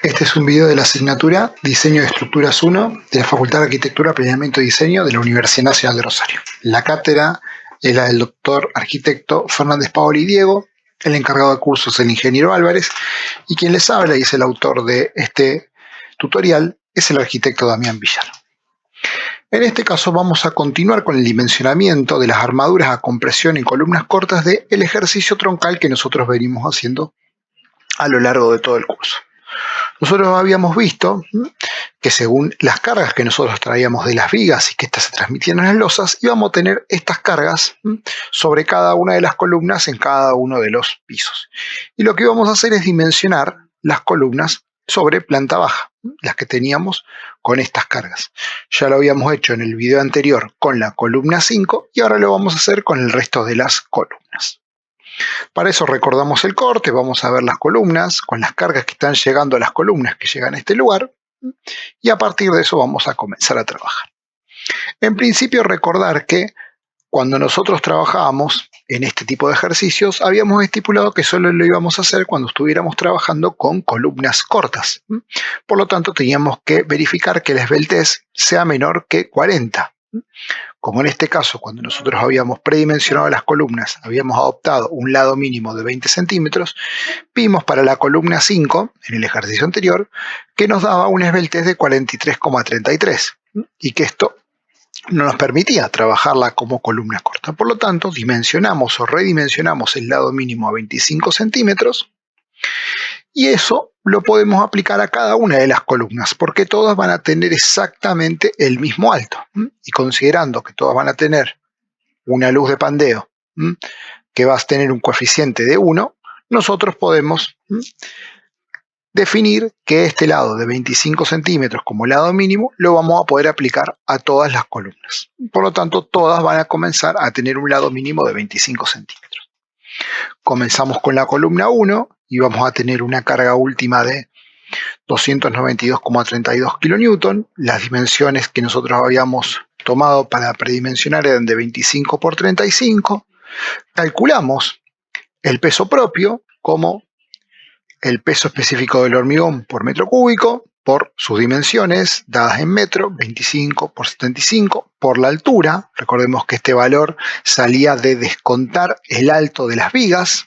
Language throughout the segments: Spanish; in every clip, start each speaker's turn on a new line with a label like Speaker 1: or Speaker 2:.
Speaker 1: Este es un video de la asignatura Diseño de Estructuras 1 de la Facultad de Arquitectura, Planeamiento y Diseño de la Universidad Nacional de Rosario. La cátedra es la del doctor arquitecto Fernández Paoli Diego, el encargado de cursos el ingeniero Álvarez, y quien les habla y es el autor de este tutorial es el arquitecto Damián Villar. En este caso vamos a continuar con el dimensionamiento de las armaduras a compresión en columnas cortas del ejercicio troncal que nosotros venimos haciendo a lo largo de todo el curso. Nosotros habíamos visto que según las cargas que nosotros traíamos de las vigas y que éstas se transmitían en las losas, íbamos a tener estas cargas sobre cada una de las columnas en cada uno de los pisos. Y lo que íbamos a hacer es dimensionar las columnas sobre planta baja, las que teníamos con estas cargas. Ya lo habíamos hecho en el video anterior con la columna 5 y ahora lo vamos a hacer con el resto de las columnas. Para eso recordamos el corte, vamos a ver las columnas con las cargas que están llegando a las columnas que llegan a este lugar y a partir de eso vamos a comenzar a trabajar. En principio recordar que cuando nosotros trabajábamos en este tipo de ejercicios habíamos estipulado que solo lo íbamos a hacer cuando estuviéramos trabajando con columnas cortas. Por lo tanto teníamos que verificar que la esbeltez sea menor que 40. Como en este caso, cuando nosotros habíamos predimensionado las columnas, habíamos adoptado un lado mínimo de 20 centímetros, vimos para la columna 5, en el ejercicio anterior, que nos daba una esbeltez de 43,33 y que esto no nos permitía trabajarla como columna corta. Por lo tanto, dimensionamos o redimensionamos el lado mínimo a 25 centímetros y eso lo podemos aplicar a cada una de las columnas porque todas van a tener exactamente el mismo alto. Y considerando que todas van a tener una luz de pandeo que va a tener un coeficiente de 1, nosotros podemos definir que este lado de 25 centímetros como lado mínimo lo vamos a poder aplicar a todas las columnas. Por lo tanto, todas van a comenzar a tener un lado mínimo de 25 centímetros. Comenzamos con la columna 1 y vamos a tener una carga última de 292,32 kN. Las dimensiones que nosotros habíamos tomado para predimensionar eran de 25 por 35. Calculamos el peso propio como el peso específico del hormigón por metro cúbico, por sus dimensiones dadas en metro, 25 por 75, por la altura. Recordemos que este valor salía de descontar el alto de las vigas,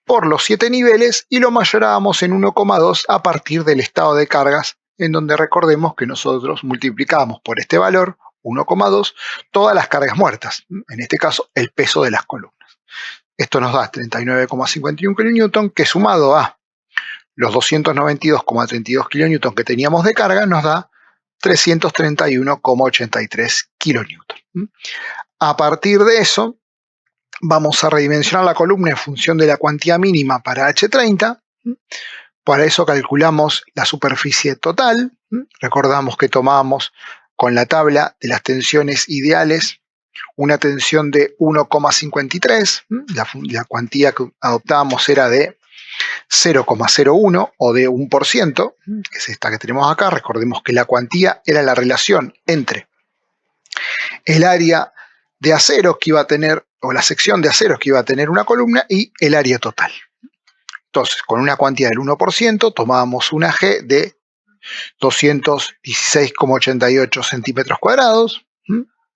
Speaker 1: por los 7 niveles y lo mayorábamos en 1,2 a partir del estado de cargas, en donde recordemos que nosotros multiplicamos por este valor, 1,2, todas las cargas muertas, en este caso el peso de las columnas. Esto nos da 39,51 kN, que sumado a los 292,32 kN que teníamos de carga nos da 331,83 kN. A partir de eso, vamos a redimensionar la columna en función de la cuantía mínima para H30. Para eso calculamos la superficie total. Recordamos que tomábamos con la tabla de las tensiones ideales una tensión de 1,53. La cuantía que adoptábamos era de 0,01 o de 1%, que es esta que tenemos acá. Recordemos que la cuantía era la relación entre el área de acero que iba a tener, o la sección de aceros que iba a tener una columna y el área total. Entonces, con una cuantía del 1%, tomábamos una G de 216,88 centímetros cuadrados,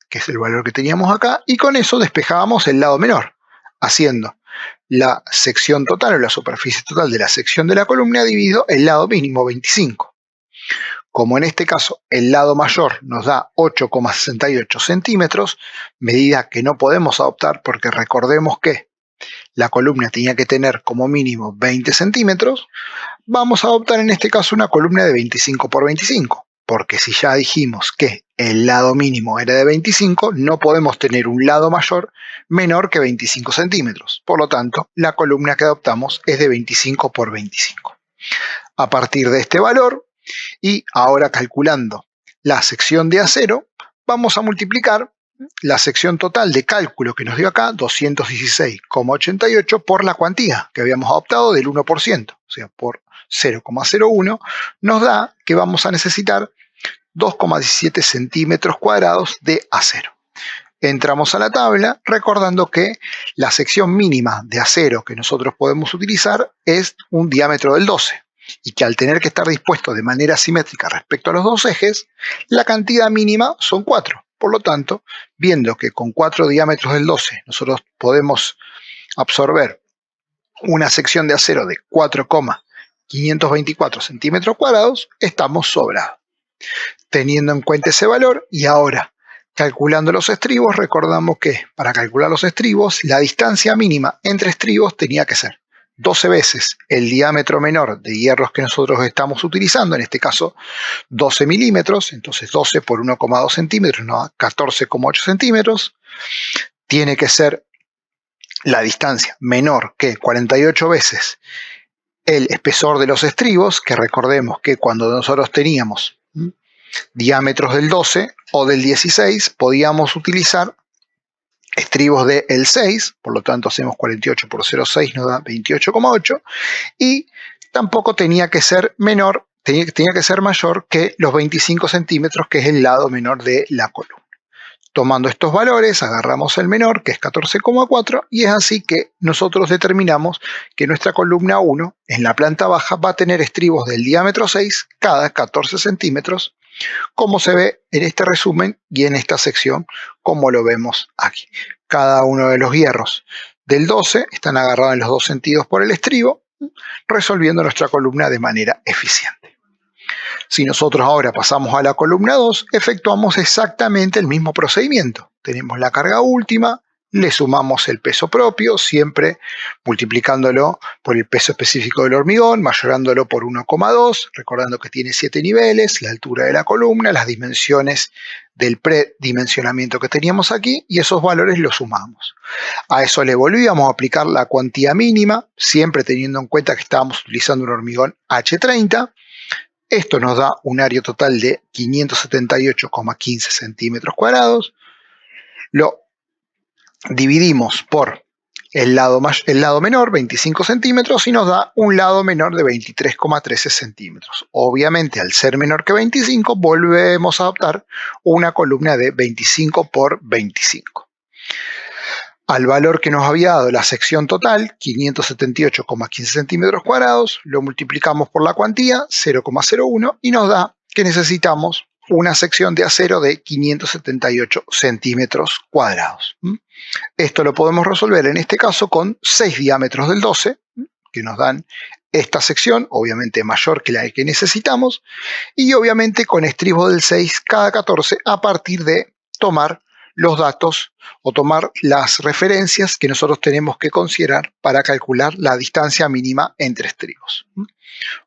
Speaker 1: que es el valor que teníamos acá, y con eso despejábamos el lado menor, haciendo la sección total o la superficie total de la sección de la columna dividido el lado mínimo, 25. Como en este caso el lado mayor nos da 8,68 centímetros, medida que no podemos adoptar porque recordemos que la columna tenía que tener como mínimo 20 centímetros, vamos a adoptar en este caso una columna de 25 por 25, porque si ya dijimos que el lado mínimo era de 25, no podemos tener un lado mayor menor que 25 centímetros. Por lo tanto, la columna que adoptamos es de 25 por 25. A partir de este valor, y ahora calculando la sección de acero, vamos a multiplicar la sección total de cálculo que nos dio acá, 216,88, por la cuantía que habíamos adoptado del 1%, o sea, por 0,01, nos da que vamos a necesitar 2,17 centímetros cuadrados de acero. Entramos a la tabla recordando que la sección mínima de acero que nosotros podemos utilizar es un diámetro del 12. y que al tener que estar dispuestos de manera simétrica respecto a los dos ejes, la cantidad mínima son 4. Por lo tanto, viendo que con 4 diámetros del 12 nosotros podemos absorber una sección de acero de 4,524 centímetros cuadrados, estamos sobrados. Teniendo en cuenta ese valor y ahora calculando los estribos, recordamos que para calcular los estribos, la distancia mínima entre estribos tenía que ser 12 veces el diámetro menor de hierros que nosotros estamos utilizando, en este caso 12 milímetros, entonces 12 por 1,2 centímetros, no 14,8 centímetros, tiene que ser la distancia menor que 48 veces el espesor de los estribos, que recordemos que cuando nosotros teníamos diámetros del 12 o del 16, podíamos utilizar estribos del 6, por lo tanto hacemos 48 por 0,6 nos da 28,8, y tampoco tenía que ser menor, tenía que ser mayor que los 25 centímetros, que es el lado menor de la columna. Tomando estos valores, agarramos el menor, que es 14,4, y es así que nosotros determinamos que nuestra columna 1, en la planta baja, va a tener estribos del diámetro 6 cada 14 centímetros, como se ve en este resumen y en esta sección, como lo vemos aquí. Cada uno de los hierros del 12 están agarrados en los dos sentidos por el estribo, resolviendo nuestra columna de manera eficiente. Si nosotros ahora pasamos a la columna 2, efectuamos exactamente el mismo procedimiento. Tenemos la carga última, le sumamos el peso propio, siempre multiplicándolo por el peso específico del hormigón, mayorándolo por 1,2, recordando que tiene 7 niveles, la altura de la columna, las dimensiones del predimensionamiento que teníamos aquí, y esos valores los sumamos. A eso le volvíamos a aplicar la cuantía mínima, siempre teniendo en cuenta que estábamos utilizando un hormigón H30. Esto nos da un área total de 578,15 centímetros cuadrados. Lo dividimos por el lado menor, 25 centímetros, y nos da un lado menor de 23,13 centímetros. Obviamente, al ser menor que 25, volvemos a adoptar una columna de 25 por 25. Al valor que nos había dado la sección total, 578,15 centímetros cuadrados, lo multiplicamos por la cuantía, 0,01, y nos da que necesitamos una sección de acero de 578 centímetros cuadrados. Esto lo podemos resolver en este caso con 6 diámetros del 12, que nos dan esta sección, obviamente mayor que la que necesitamos, y obviamente con estribos del 6 cada 14 a partir de tomar los datos o tomar las referencias que nosotros tenemos que considerar para calcular la distancia mínima entre estribos.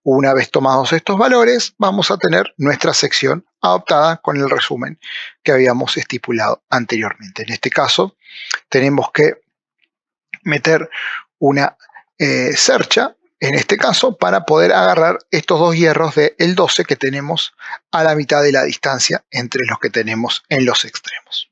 Speaker 1: Una vez tomados estos valores, vamos a tener nuestra sección adoptada con el resumen que habíamos estipulado anteriormente. En este caso, tenemos que meter una cercha, en este caso, para poder agarrar estos dos hierros del 12 que tenemos a la mitad de la distancia entre los que tenemos en los extremos.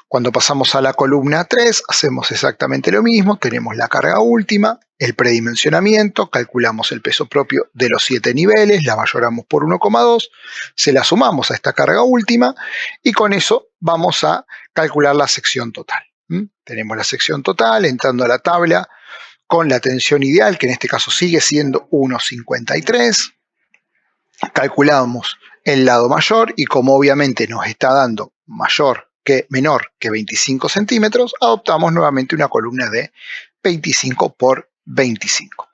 Speaker 1: Cuando pasamos a la columna 3, hacemos exactamente lo mismo, tenemos la carga última, el predimensionamiento, calculamos el peso propio de los 7 niveles, la mayoramos por 1,2, se la sumamos a esta carga última y con eso vamos a calcular la sección total. Tenemos la sección total entrando a la tabla con la tensión ideal, que en este caso sigue siendo 1,53. Calculamos el lado mayor y como obviamente nos está dando menor que 25 centímetros, adoptamos nuevamente una columna de 25 por 25.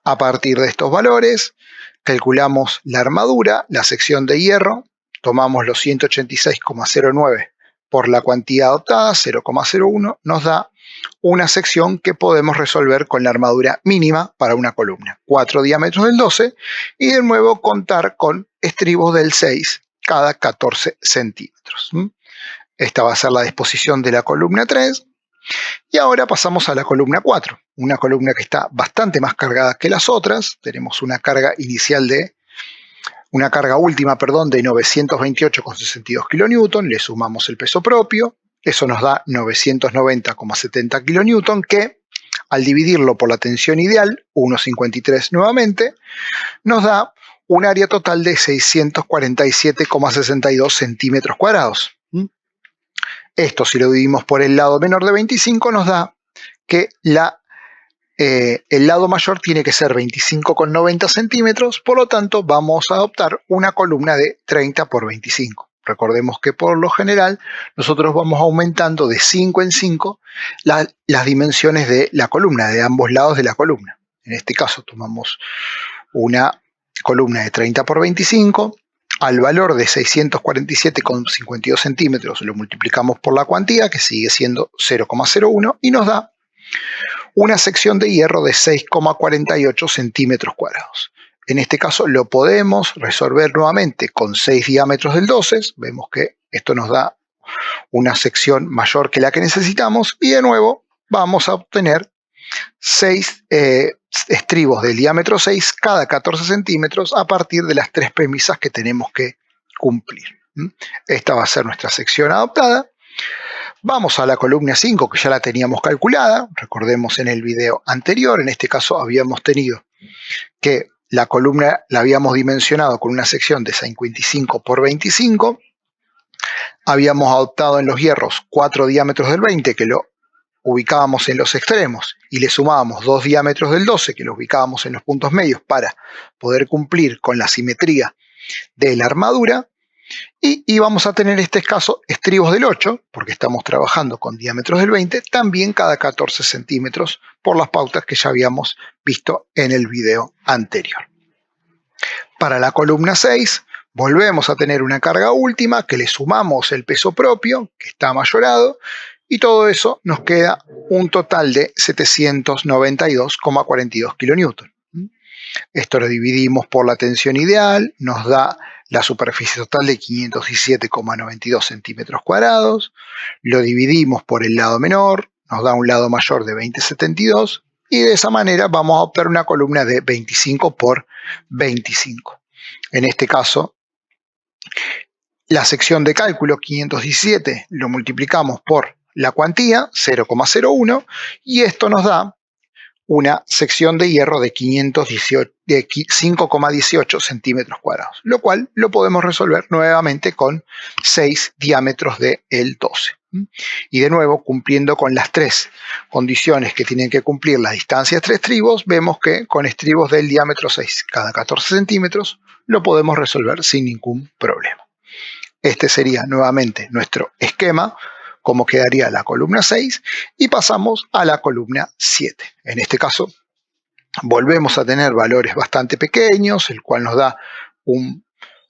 Speaker 1: A partir de estos valores, calculamos la armadura, la sección de hierro, tomamos los 186,09 por la cuantía adoptada, 0,01, nos da una sección que podemos resolver con la armadura mínima para una columna, 4 diámetros del 12, y de nuevo contar con estribos del 6 cada 14 centímetros. Esta va a ser la disposición de la columna 3. Y ahora pasamos a la columna 4, una columna que está bastante más cargada que las otras. Tenemos una carga última de 928,62 kN, le sumamos el peso propio, eso nos da 990,70 kN, que al dividirlo por la tensión ideal, 1,53 nuevamente, nos da un área total de 647,62 centímetros cuadrados. Esto, si lo dividimos por el lado menor de 25, nos da que la el lado mayor tiene que ser 25,90 centímetros, por lo tanto vamos a adoptar una columna de 30 por 25. Recordemos que por lo general nosotros vamos aumentando de 5 en 5 las dimensiones de la columna, de ambos lados de la columna. En este caso tomamos una columna de 30 por 25, al valor de 647,52 centímetros lo multiplicamos por la cuantía, que sigue siendo 0,01, y nos da una sección de hierro de 6,48 centímetros cuadrados. En este caso lo podemos resolver nuevamente con 6 diámetros del 12. Vemos que esto nos da una sección mayor que la que necesitamos y de nuevo vamos a obtener 6 estribos del diámetro 6 cada 14 centímetros a partir de las 3 premisas que tenemos que cumplir. Esta va a ser nuestra sección adoptada. Vamos a la columna 5, que ya la teníamos calculada. Recordemos en el video anterior, en este caso habíamos tenido que la columna la habíamos dimensionado con una sección de 55 por 25. Habíamos adoptado en los hierros 4 diámetros del 20, que lo ubicábamos en los extremos, y le sumábamos 2 diámetros del 12, que lo ubicábamos en los puntos medios para poder cumplir con la simetría de la armadura. Y vamos a tener en este caso estribos del 8, porque estamos trabajando con diámetros del 20, también cada 14 centímetros por las pautas que ya habíamos visto en el video anterior. Para la columna 6 volvemos a tener una carga última que le sumamos el peso propio, que está mayorado, y todo eso nos queda un total de 792,42 kilonewton. Esto lo dividimos por la tensión ideal, nos da la superficie total de 517,92 centímetros cuadrados, lo dividimos por el lado menor, nos da un lado mayor de 20,72 y de esa manera vamos a obtener una columna de 25 por 25. En este caso, la sección de cálculo 517 lo multiplicamos por la cuantía 0,01 y esto nos da una sección de hierro de 5,18 centímetros cuadrados, lo cual lo podemos resolver nuevamente con 6 diámetros del 12. Y de nuevo, cumpliendo con las 3 condiciones que tienen que cumplir las distancias 3 estribos, vemos que con estribos del diámetro 6 cada 14 centímetros lo podemos resolver sin ningún problema. Este sería nuevamente nuestro esquema, cómo quedaría la columna 6, y pasamos a la columna 7. En este caso, volvemos a tener valores bastante pequeños, el cual nos da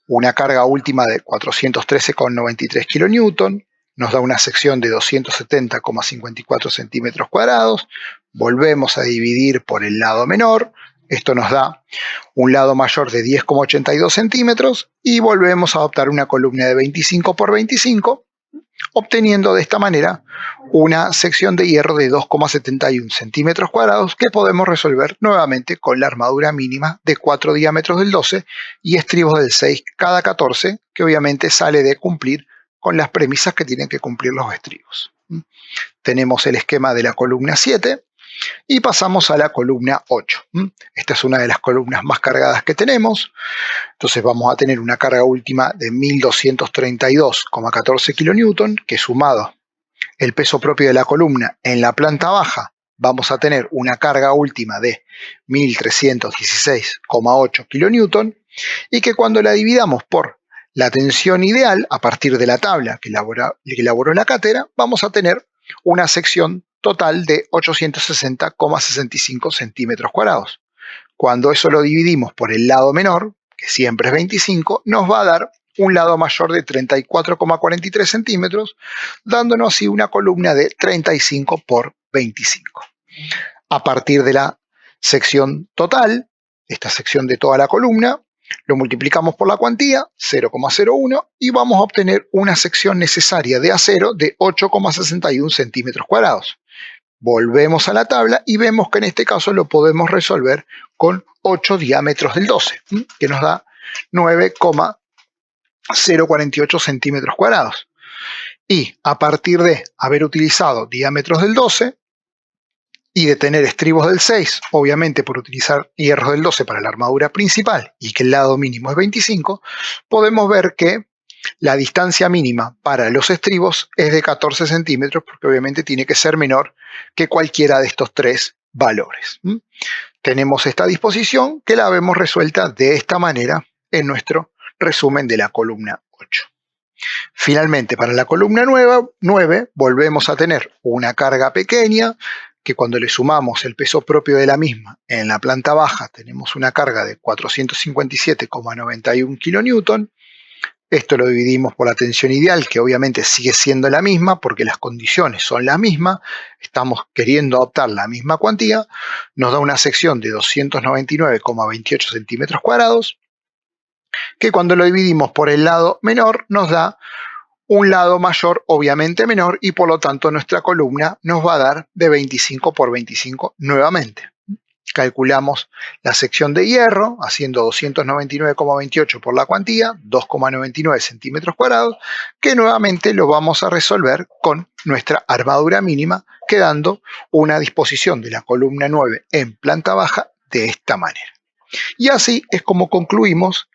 Speaker 1: una carga última de 413,93 kilonewton, nos da una sección de 270,54 centímetros cuadrados, volvemos a dividir por el lado menor, esto nos da un lado mayor de 10,82 centímetros y volvemos a adoptar una columna de 25 por 25, obteniendo de esta manera una sección de hierro de 2,71 centímetros cuadrados que podemos resolver nuevamente con la armadura mínima de 4 diámetros del 12 y estribos del 6 cada 14, que obviamente sale de cumplir con las premisas que tienen que cumplir los estribos. Tenemos el esquema de la columna 7 y pasamos a la columna 8. Esta es una de las columnas más cargadas que tenemos. Entonces vamos a tener una carga última de 1232,14 kilonewton, que sumado el peso propio de la columna en la planta baja, vamos a tener una carga última de 1316,8 kilonewton, y que cuando la dividamos por la tensión ideal, a partir de la tabla que elaboró la cátedra, vamos a tener una sección total de 860,65 centímetros cuadrados. Cuando eso lo dividimos por el lado menor, que siempre es 25, nos va a dar un lado mayor de 34,43 centímetros, dándonos así una columna de 35 por 25. A partir de la sección total, esta sección de toda la columna, lo multiplicamos por la cuantía, 0,01, y vamos a obtener una sección necesaria de acero de 8,61 centímetros cuadrados. Volvemos a la tabla y vemos que en este caso lo podemos resolver con 8 diámetros del 12, que nos da 9,048 centímetros cuadrados. Y a partir de haber utilizado diámetros del 12 y de tener estribos del 6, obviamente por utilizar hierros del 12 para la armadura principal y que el lado mínimo es 25, podemos ver que la distancia mínima para los estribos es de 14 centímetros, porque obviamente tiene que ser menor que cualquiera de estos 3 valores. Tenemos esta disposición que la vemos resuelta de esta manera en nuestro resumen de la columna 8. Finalmente, para la columna 9 volvemos a tener una carga pequeña que cuando le sumamos el peso propio de la misma en la planta baja tenemos una carga de 457,91 kN. Esto lo dividimos por la tensión ideal, que obviamente sigue siendo la misma porque las condiciones son las mismas, estamos queriendo adoptar la misma cuantía, nos da una sección de 299,28 centímetros cuadrados, que cuando lo dividimos por el lado menor nos da un lado mayor, obviamente menor, y por lo tanto nuestra columna nos va a dar de 25 por 25 nuevamente. Calculamos la sección de hierro, haciendo 299,28 por la cuantía, 2,99 centímetros cuadrados, que nuevamente lo vamos a resolver con nuestra armadura mínima, quedando una disposición de la columna 9 en planta baja de esta manera. Y así es como concluimos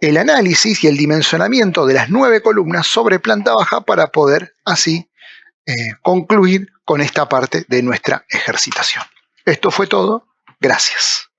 Speaker 1: el análisis y el dimensionamiento de las 9 columnas sobre planta baja para poder así concluir con esta parte de nuestra ejercitación. Esto fue todo. Gracias.